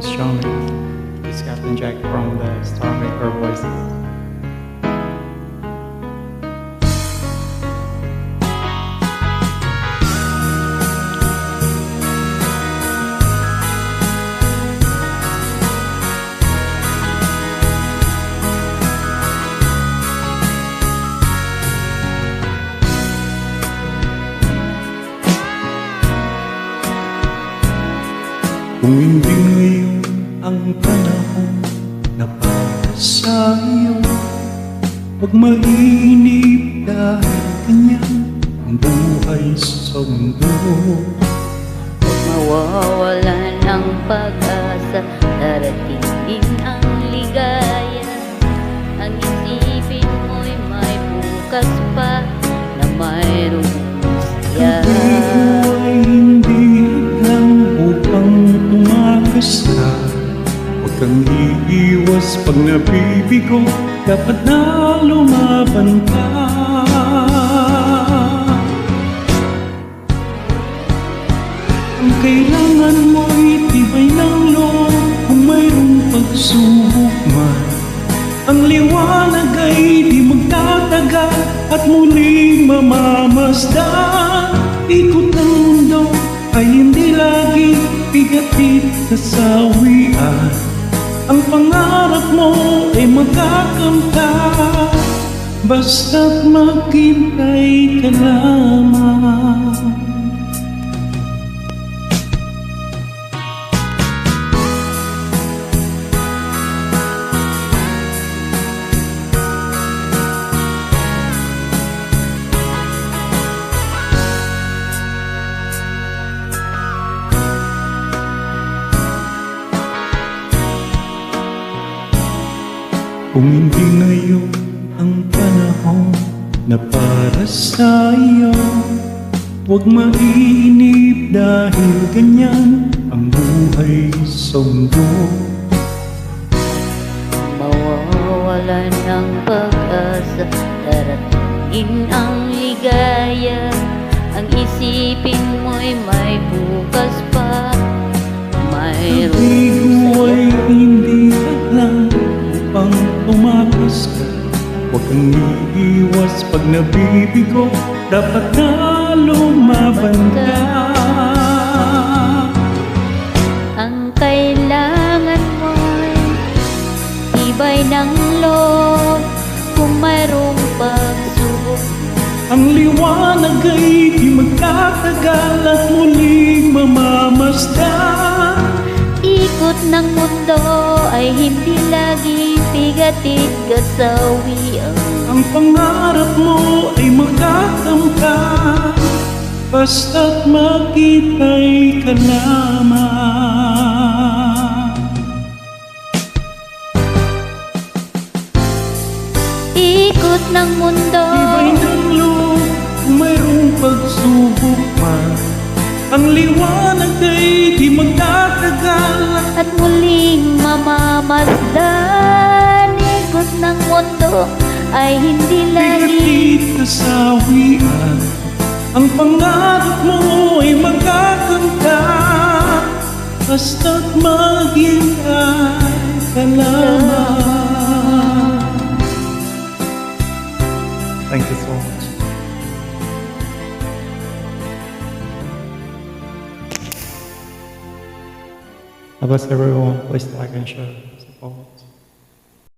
Focus Charming. This is Captain Jack from the Star Maker Voices. Kung hindi ngayon ang panahon na para sa iyo, huwag mainip dahil ganyan ang buhay sa mundo. Huwag mawawalan ng pag-asa, darating din ang ligaya. Ang isipin mo'y may bukas pa na mayroong siya. Huwag kang iiwas pag nabibigo, dapat na lumaban ka. Ang kailangan mo'y tibay ng loob kung mayroong pagsubok man. Ang liwanag ay di magtatagal at muling mamamasdan. Ikot ng mundo ay hindi lagi bigatid kasawian. Ang pangarap mo ay magkakamtan, basta't maghintay ka lamang. Kung hindi ngayon ang panahon na para sa iyo, huwag mainip dahil ganyan ang buhay sa mundo. Mawawalan ng pag-asa, darating ang ligaya. Ang isipin mo'y may bukas pa, mayroong ay hindi lang upang tumakas ka. Huwag kang iiwas pag nabibigo, dapat na lumaban ka. Ang kailangan mo'y tibay ng loob kung mayroong pagsubok. Ang liwanag ay di magtatagal at muling mamamasdan. Ikot ng mundo ay hindi lagi bigatid kasawian. Ang pangarap mo ay magkakamtan, basta't maghintay ka lamang. Ikot ng mundo, Tibay ng loob kung mayroong pagsubok man. Ang liwanag ay di magtatagal at muling mamamasdan. Ikot ng mundo ay hindi lagi bigatid kasawian. Ang pangarap mo ay magkakamtan, basta't maghintay ka lamang. Thank you so much. God bless everyone. Please like and share. Support.